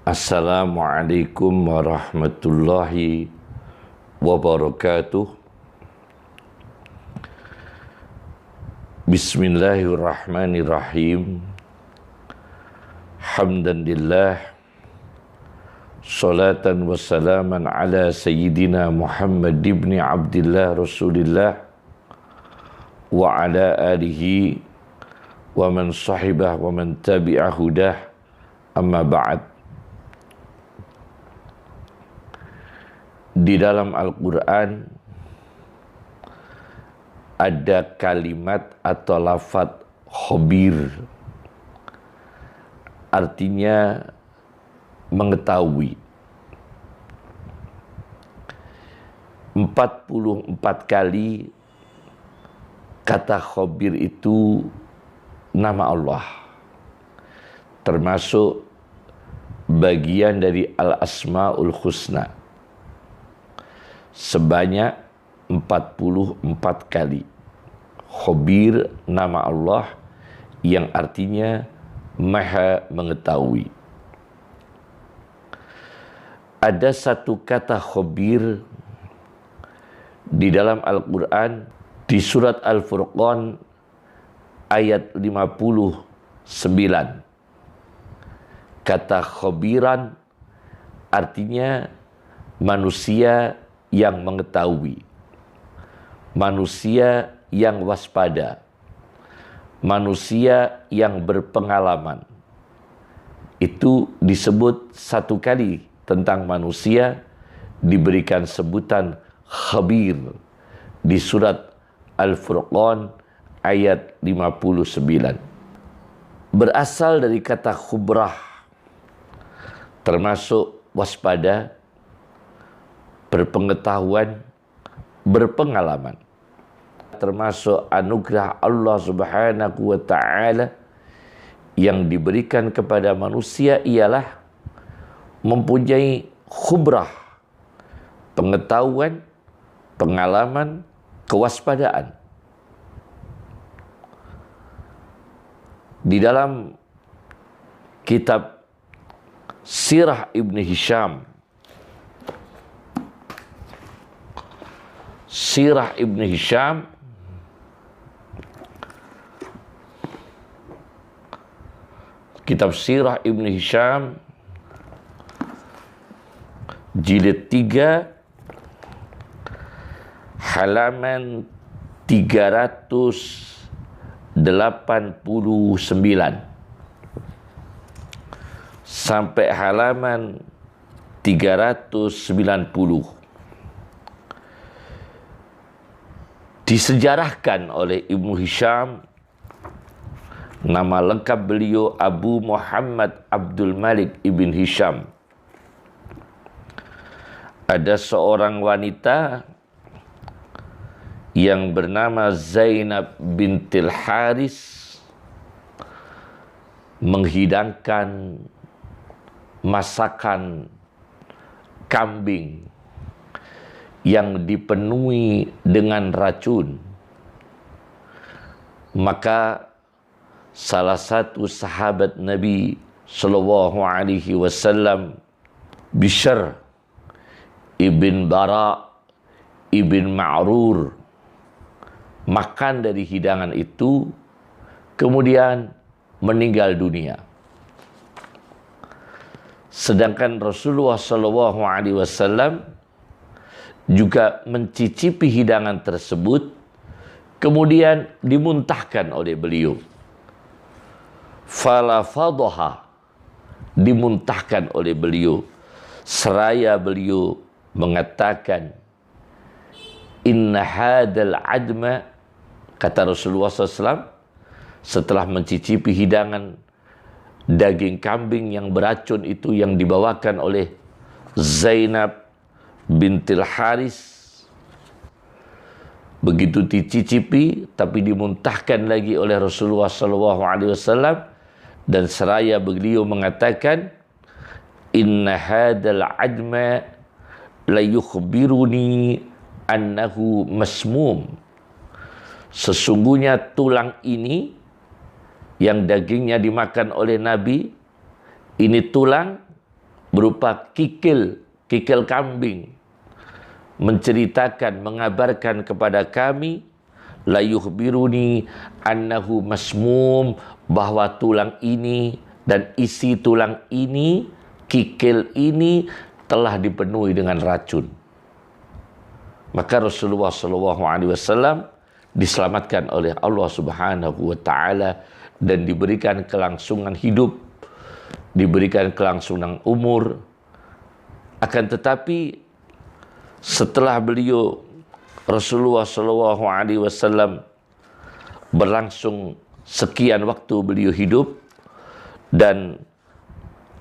Assalamualaikum warahmatullahi wabarakatuh. Bismillahirrahmanirrahim. Hamdanillah, salatan wassalaman ala sayyidina Muhammad ibn Abdillah Rasulillah wa ala alihi wa man sahibah wa man tabi'ah hudah, amma ba'd. Di dalam Al-Quran ada kalimat atau lafaz khabir, artinya mengetahui. 44 kali kata khabir itu nama Allah, termasuk bagian dari Al-Asma'ul Husna, sebanyak 44 kali. Khabir nama Allah yang artinya maha mengetahui. Ada satu kata khabir di dalam Al-Quran di surat Al-Furqan ayat 59. Kata khabiran artinya manusia yang mengetahui, manusia yang waspada, manusia yang berpengalaman. Itu disebut satu kali tentang manusia, diberikan sebutan khabir di surat Al-Furqan ayat 59. Berasal dari kata khubrah, termasuk waspada, berpengetahuan, berpengalaman. Termasuk anugerah Allah Subhanahu wa ta'ala yang diberikan kepada manusia ialah mempunyai khubrah, pengetahuan, pengalaman, kewaspadaan. Di dalam kitab Sirah Ibn Hisham, Sirah Ibn Hisham kitab Sirah Ibn Hisham jilid 3 halaman 389 sampai halaman 390. Disejarahkan oleh Ibnu Hisham, nama lengkap beliau Abu Muhammad Abdul Malik Ibn Hisham. Ada seorang wanita yang bernama Zainab bintil Haris menghidangkan masakan kambing yang dipenuhi dengan racun. Maka salah satu sahabat Nabi sallallahu alaihi wasallam, Bishr ibn Bara ibn Ma'rur, makan dari hidangan itu kemudian meninggal dunia. Sedangkan Rasulullah sallallahu alaihi wasallam juga mencicipi hidangan tersebut, kemudian dimuntahkan oleh beliau. Falafadhaha, dimuntahkan oleh beliau, seraya beliau mengatakan, inna hadal adma, kata Rasulullah SAW setelah mencicipi hidangan daging kambing yang beracun itu yang dibawakan oleh Zainab bintil Haris, Begitu dicicipi tapi dimuntahkan lagi oleh Rasulullah SAW, dan seraya beliau mengatakan, inna hadal adma la yukhbiruni annahu masmum. Sesungguhnya tulang ini yang dagingnya dimakan oleh Nabi, ini tulang berupa kikil kambing, menceritakan, mengabarkan kepada kami, la yukhbiruni annahu masmum, bahwa tulang ini dan isi tulang ini, kikil ini telah dipenuhi dengan racun. Maka Rasulullah SAW diselamatkan oleh Allah Subhanahu wa taala dan diberikan kelangsungan hidup, diberikan kelangsungan umur. Akan tetapi setelah beliau Rasulullah SAW berlangsung sekian waktu beliau hidup, dan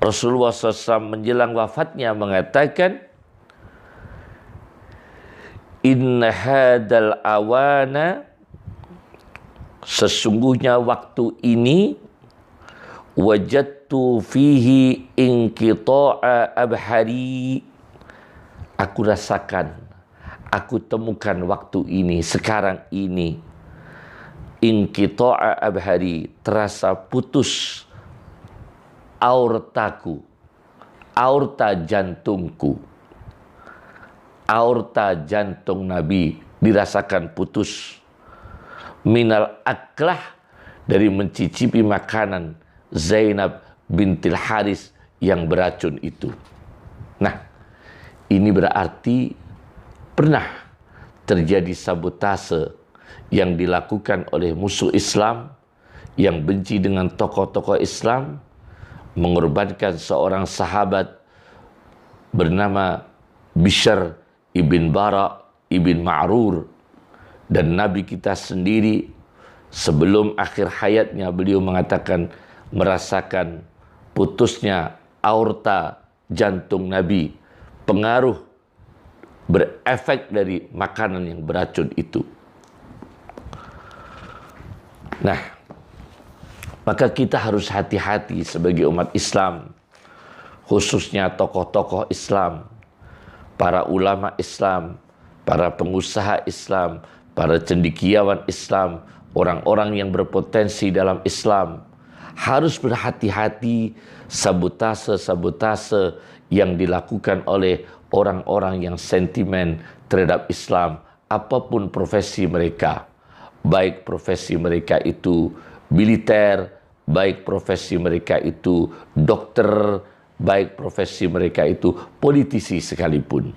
Rasulullah SAW menjelang wafatnya mengatakan, inna hadal awana, sesungguhnya waktu ini, wajadtu fihi inqita'a abhari, aku rasakan, aku temukan waktu ini, sekarang ini, inqita'a abhari, terasa putus aortaku, aorta jantungku, aorta jantung Nabi dirasakan putus, minal aklah, dari mencicipi makanan Zainab bintil Haris yang beracun itu. Nah, ini berarti pernah terjadi sabotase yang dilakukan oleh musuh Islam yang benci dengan tokoh-tokoh Islam, mengorbankan seorang sahabat bernama Bishr ibn Bara ibn Ma'rur. Dan Nabi kita sendiri sebelum akhir hayatnya beliau mengatakan merasakan putusnya aorta jantung Nabi, pengaruh berefek dari makanan yang beracun itu. Nah, maka kita harus hati-hati sebagai umat Islam, khususnya tokoh-tokoh Islam, para ulama Islam, para pengusaha Islam, para cendekiawan Islam, orang-orang yang berpotensi dalam Islam, harus berhati-hati sabotase-sabotase yang dilakukan oleh orang-orang yang sentimen terhadap Islam, apapun profesi mereka, baik profesi mereka itu militer, baik profesi mereka itu dokter, baik profesi mereka itu politisi sekalipun.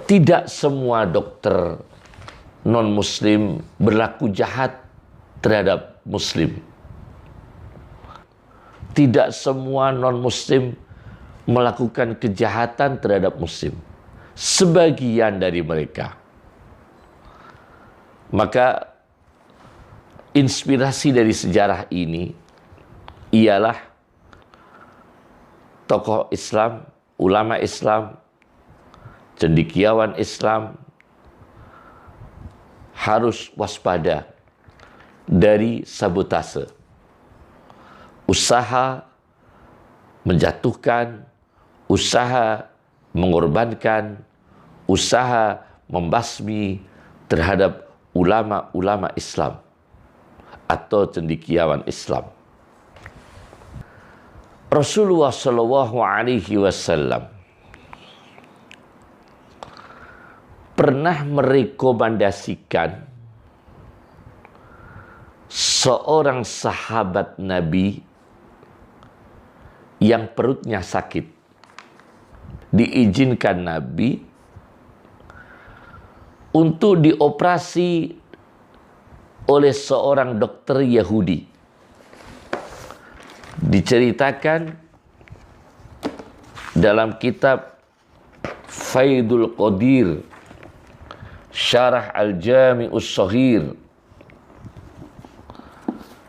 Tidak semua dokter non-muslim berlaku jahat terhadap muslim. Tidak semua non-muslim melakukan kejahatan terhadap muslim. Sebagian dari mereka. Maka inspirasi dari sejarah ini ialah tokoh Islam, ulama Islam, cendekiawan Islam harus waspada dari sabotase, usaha menjatuhkan, usaha mengorbankan, usaha membasmi terhadap ulama-ulama Islam atau cendekiawan Islam. Rasulullah SAW pernah merekomendasikan seorang sahabat Nabi yang perutnya sakit. Diizinkan Nabi untuk dioperasi oleh seorang dokter Yahudi. Diceritakan dalam kitab Faidul Qadir, Syarah Al-Jami'us Shaghir,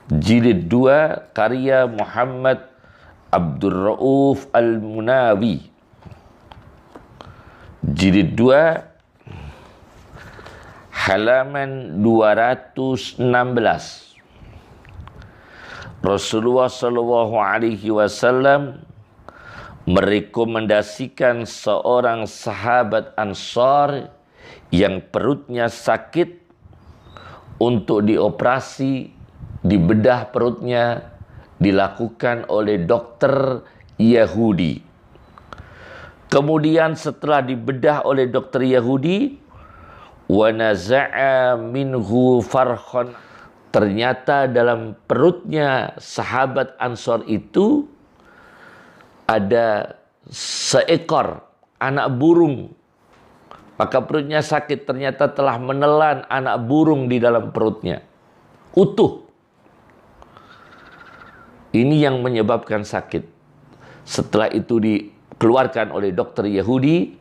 jilid 2, karya Muhammad Abdul Rauf Al-Munawi, jilid 2, halaman 216. Rasulullah sallallahu alaihi wasallam merekomendasikan seorang sahabat Ansar yang perutnya sakit untuk dioperasi, dibedah perutnya, dilakukan oleh dokter Yahudi. Kemudian setelah dibedah oleh dokter Yahudi, wa naza'a minhu farkhan, ternyata dalam perutnya sahabat Ansar itu ada seekor anak burung. Maka perutnya sakit, ternyata telah menelan anak burung di dalam perutnya. Utuh. Ini yang menyebabkan sakit. Setelah itu dikeluarkan oleh dokter Yahudi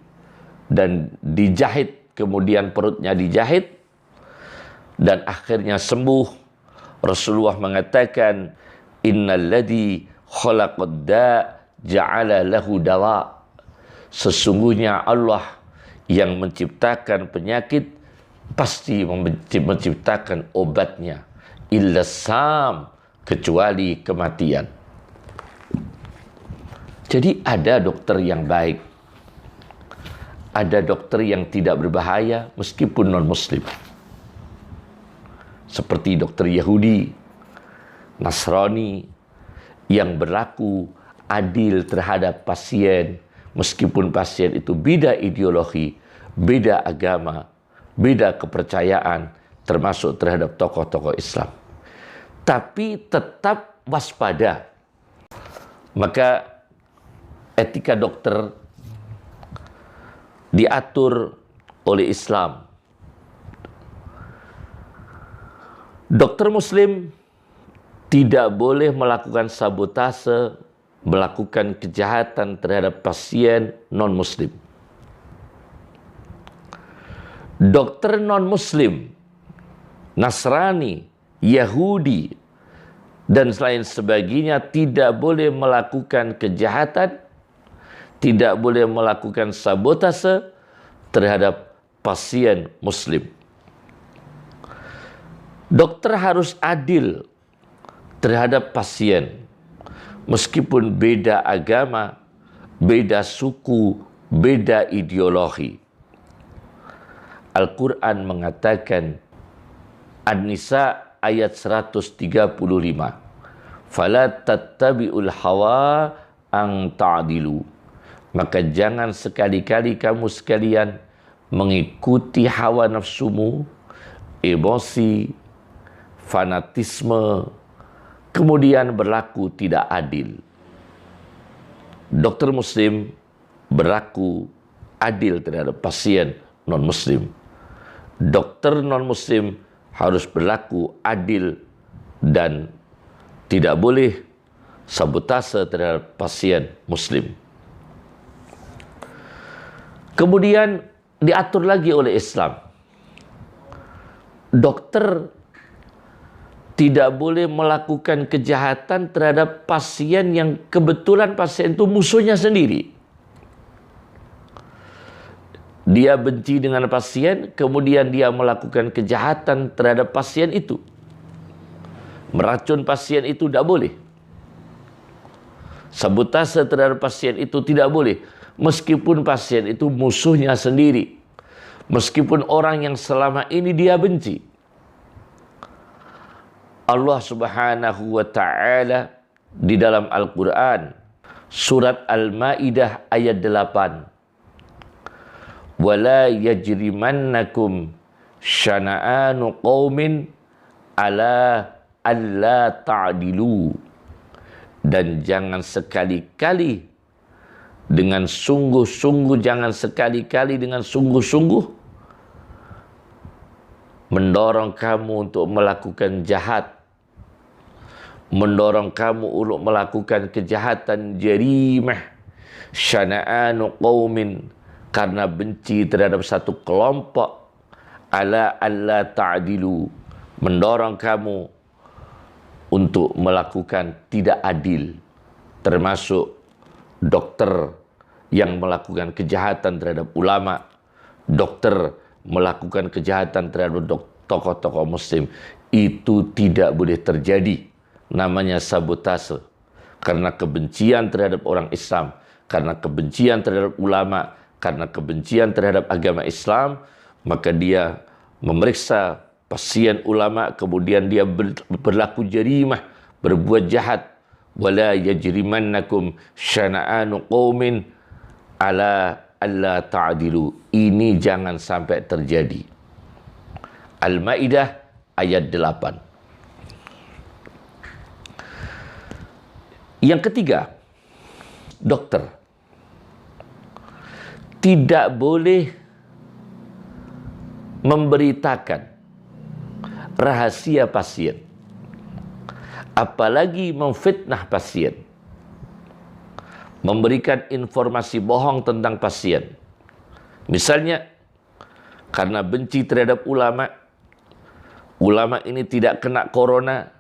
dan dijahit, kemudian perutnya dijahit dan akhirnya sembuh. Rasulullah mengatakan, innalladzi khalaqad da' ja'ala lahu dawa. Sesungguhnya Allah yang menciptakan penyakit pasti menciptakan obatnya, illa sam, kecuali kematian. Jadi ada dokter yang baik, ada dokter yang tidak berbahaya meskipun non-muslim, seperti dokter Yahudi, Nasrani, yang berlaku adil terhadap pasien meskipun pasien itu beda ideologi, beda agama, beda kepercayaan, termasuk terhadap tokoh-tokoh Islam. Tapi tetap waspada. Maka etika dokter diatur oleh Islam. Dokter Muslim tidak boleh melakukan sabotase, melakukan kejahatan terhadap pasien non-Muslim. Dokter non-Muslim, Nasrani, Yahudi, dan lain sebagainya tidak boleh melakukan kejahatan, tidak boleh melakukan sabotase terhadap pasien Muslim. Dokter harus adil terhadap pasien, meskipun beda agama, beda suku, beda ideologi. Al-Quran mengatakan, An-Nisa ayat 135, fala tattabi'ul hawa an ta'dilu. Maka jangan sekali-kali kamu sekalian mengikuti hawa nafsumu, emosi, fanatisme, kemudian berlaku tidak adil. Dokter Muslim berlaku adil terhadap pasien non-Muslim. Dokter non-Muslim harus berlaku adil dan tidak boleh sabotase terhadap pasien Muslim. Kemudian diatur lagi oleh Islam. Dokter tidak boleh melakukan kejahatan terhadap pasien yang kebetulan pasien itu musuhnya sendiri. Dia benci dengan pasien, kemudian dia melakukan kejahatan terhadap pasien itu. Meracun pasien itu tidak boleh. Sabotase terhadap pasien itu tidak boleh. Meskipun pasien itu musuhnya sendiri. Meskipun orang yang selama ini dia benci. Allah Subhanahu wa ta'ala di dalam Al-Quran, surat Al-Ma'idah ayat 8. Wala yajrimannakum syana'anu qawmin ala alla ta'dilu. Dan jangan sekali-kali dengan sungguh-sungguh, jangan sekali-kali dengan sungguh-sungguh mendorong kamu untuk melakukan jahat, mendorong kamu untuk melakukan kejahatan jarimah, syana'anu qawmin, karena benci terhadap satu kelompok, ala alla ta'dilu, mendorong kamu untuk melakukan tidak adil, termasuk dokter yang melakukan kejahatan terhadap ulama, dokter melakukan kejahatan terhadap tokoh-tokoh muslim. Itu tidak boleh terjadi. Namanya sabotase. Karena kebencian terhadap orang Islam, karena kebencian terhadap ulama, karena kebencian terhadap agama Islam, maka dia memeriksa pasien ulama, kemudian dia berlaku jarimah, berbuat jahat. Wala yajrimannakum syana'anu qaumin ala alla ta'dilu. Ini jangan sampai terjadi. Al-Maidah ayat 8. Yang ketiga, dokter tidak boleh memberitakan rahasia pasien, apalagi memfitnah pasien, memberikan informasi bohong tentang pasien. Misalnya, karena benci terhadap ulama, ulama ini tidak kena corona.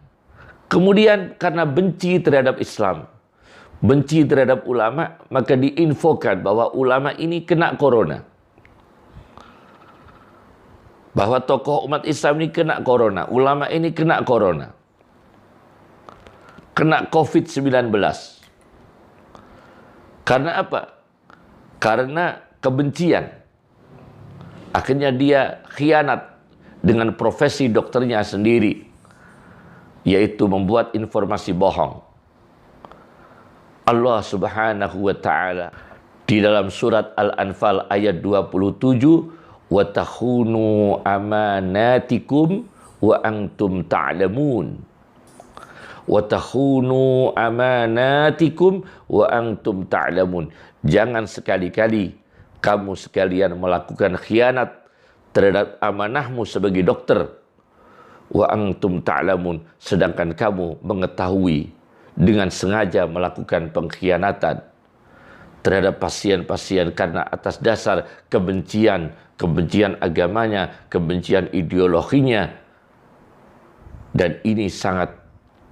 Kemudian karena benci terhadap Islam, benci terhadap ulama, maka diinfokan bahwa ulama ini kena corona. Bahwa tokoh umat Islam ini kena corona, ulama ini kena corona. Kena COVID-19. Karena apa? Karena kebencian. Akhirnya dia khianat dengan profesi dokternya sendiri, yaitu membuat informasi bohong. Allah Subhanahu wa taala di dalam surat Al-Anfal ayat 27, wa takhunu amanatikum wa antum ta'lamun. Wa takhunu amanatikum wa antum ta'lamun. Jangan sekali-kali kamu sekalian melakukan khianat terhadap amanahmu sebagai dokter. Wa antum ta'lamun, sedangkan kamu mengetahui, dengan sengaja melakukan pengkhianatan terhadap pasien-pasien karena atas dasar kebencian agamanya, kebencian ideologinya. Dan ini sangat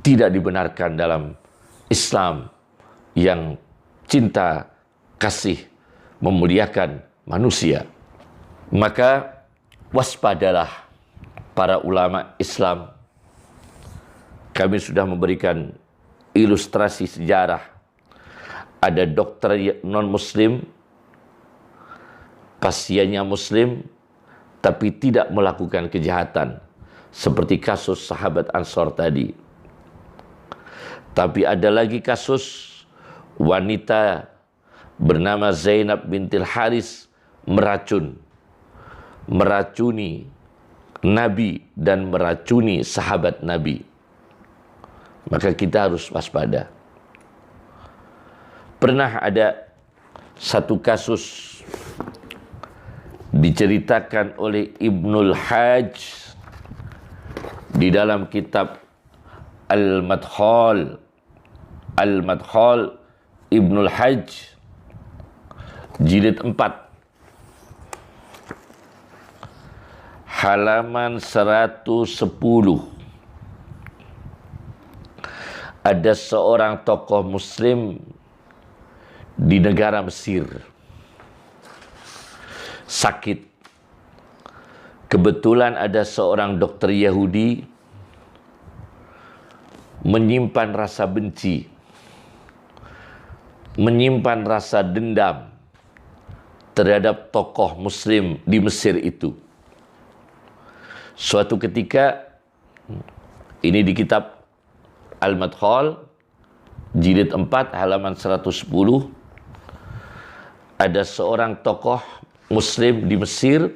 tidak dibenarkan dalam Islam yang cinta, kasih, memuliakan manusia. Maka waspadalah para ulama Islam. Kami sudah memberikan ilustrasi sejarah. Ada dokter non-muslim, pasiennya muslim, tapi tidak melakukan kejahatan. Seperti kasus sahabat Ansor tadi. Tapi ada lagi kasus wanita bernama Zainab bintil Haris meracuni Nabi dan meracuni sahabat Nabi. Maka kita harus waspada. Pernah ada satu kasus diceritakan oleh Ibnul Hajj di dalam kitab Al-Madkhal. Al-Madkhal Ibnul Hajj jilid 4 halaman 110. Ada seorang tokoh muslim di negara Mesir sakit. Kebetulan ada seorang dokter Yahudi menyimpan rasa benci, menyimpan rasa dendam terhadap tokoh muslim di Mesir itu. Suatu ketika, ini di kitab Al-Madkhal jilid 4 halaman 110, ada seorang tokoh muslim di Mesir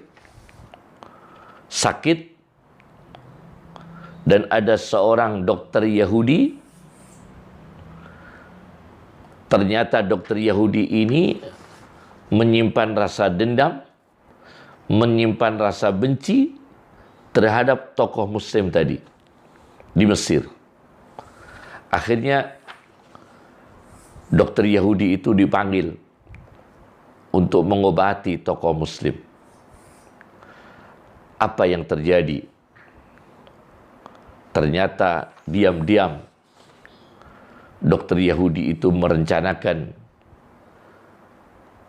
sakit, dan ada seorang dokter Yahudi. Ternyata dokter Yahudi ini menyimpan rasa dendam, menyimpan rasa benci terhadap tokoh muslim tadi di Mesir. Akhirnya dokter Yahudi itu dipanggil untuk mengobati tokoh muslim. Apa yang terjadi? Ternyata diam-diam dokter Yahudi itu merencanakan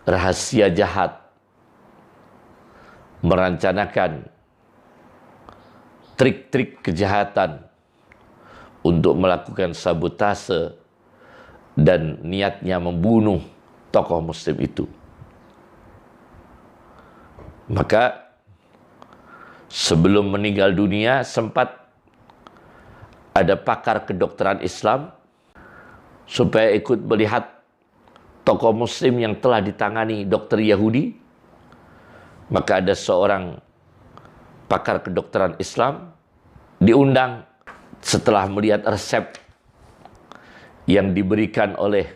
rahasia jahat, merancanakan trik-trik kejahatan untuk melakukan sabotase dan niatnya membunuh tokoh muslim itu. Maka sebelum meninggal dunia sempat ada pakar kedokteran Islam supaya ikut melihat tokoh muslim yang telah ditangani dokter Yahudi. Maka ada seorang pakar kedokteran Islam diundang setelah melihat resep yang diberikan oleh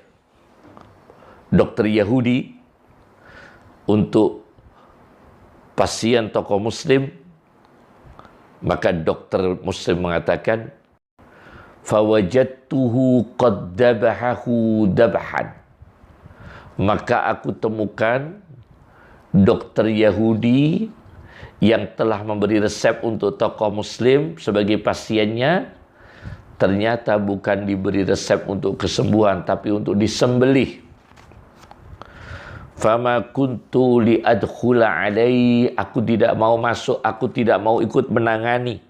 dokter Yahudi untuk pasien tokoh muslim. Maka dokter muslim mengatakan, fawajadtuhu qad dabahahu dabhan. Maka aku temukan dokter Yahudi yang telah memberi resep untuk tokoh muslim sebagai pasiennya, ternyata bukan diberi resep untuk kesembuhan, tapi untuk disembelih. Fama kuntu liadkhula alaihi, aku tidak mau masuk, aku tidak mau ikut menangani,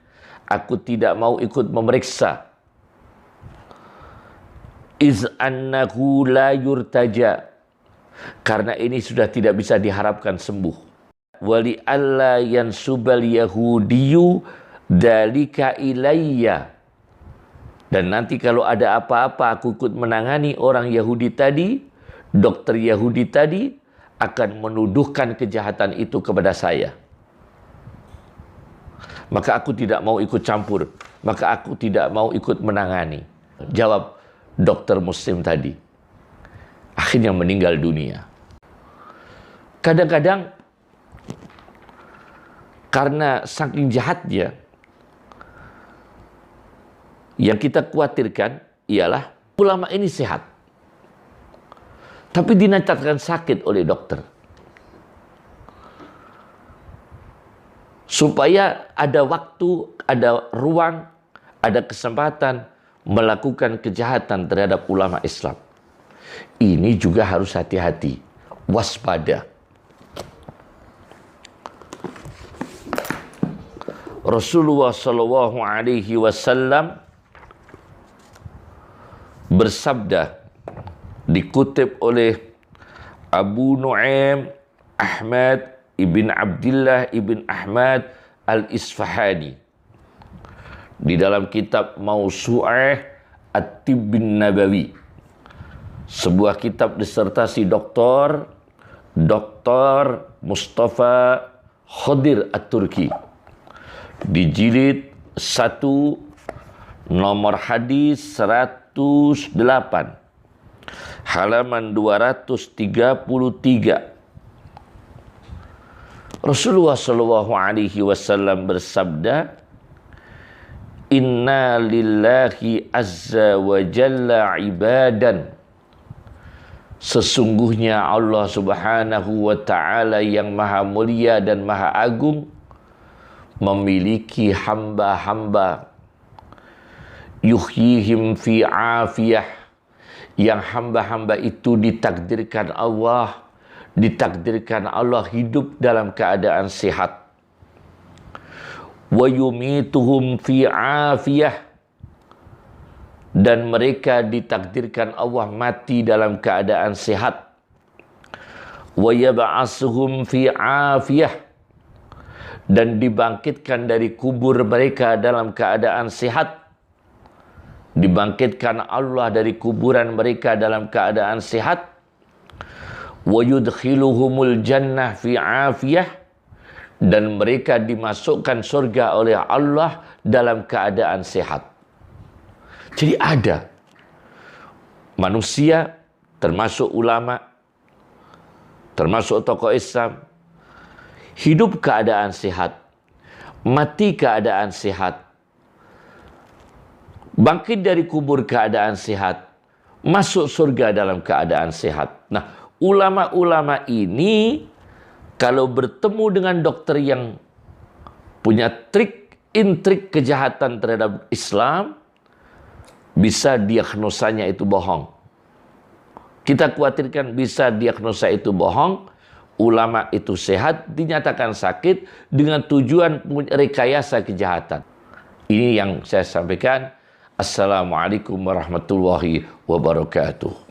aku tidak mau ikut memeriksa. Iz annahu la yurtaja, karena ini sudah tidak bisa diharapkan sembuh. Wali alla yansubal yahudiyu dalika ilayya, dan nanti kalau ada apa-apa aku ikut menangani orang Yahudi tadi, dokter Yahudi tadi akan menuduhkan kejahatan itu kepada saya. Maka aku tidak mau ikut campur, maka aku tidak mau ikut menangani. Jawab dokter muslim tadi. Akhirnya meninggal dunia. Kadang-kadang karena saking jahatnya, yang kita khawatirkan ialah ulama ini sehat, tapi dinyatakan sakit oleh dokter. Supaya ada waktu, ada ruang, ada kesempatan melakukan kejahatan terhadap ulama Islam. Ini juga harus hati-hati, waspada. Rasulullah Shallallahu Alaihi Wasallam bersabda, dikutip oleh Abu Nu'aim Ahmad ibn Abdullah ibn Ahmad al-Isfahani di dalam kitab Mausu'ah At-Tibbin Nabawi, sebuah kitab disertasi Dr. Mustafa Khadir At-Turki, di jilid 1 nomor hadis 108 halaman 233. Rasulullah Shallallahu Alaihi Wasallam bersabda, Inna lillahi azza wa jalla ibadan. Sesungguhnya Allah Subhanahu wa ta'ala yang maha mulia dan maha agung memiliki hamba-hamba, yuhyihim fi afiyah, yang hamba-hamba itu ditakdirkan Allah hidup dalam keadaan sehat. Wa yumituhum fi afiyah, dan mereka ditakdirkan Allah mati dalam keadaan sehat. Wa yab'asuhum fi afiyah, dan dibangkitkan dari kubur mereka dalam keadaan sehat. Dibangkitkan Allah dari kuburan mereka dalam keadaan sehat. Wa yudkhiluhumul jannah fi afiyah, dan mereka dimasukkan surga oleh Allah dalam keadaan sehat. Jadi ada manusia, termasuk ulama, termasuk tokoh Islam, hidup keadaan sehat, mati keadaan sehat, bangkit dari kubur keadaan sehat, masuk surga dalam keadaan sehat. Nah, ulama-ulama ini kalau bertemu dengan dokter yang punya intrik kejahatan terhadap Islam, bisa diagnosanya itu bohong. Kita khawatirkan bisa diagnosa itu bohong, ulama itu sehat, dinyatakan sakit dengan tujuan rekayasa kejahatan. Ini yang saya sampaikan. Assalamualaikum warahmatullahi wabarakatuh.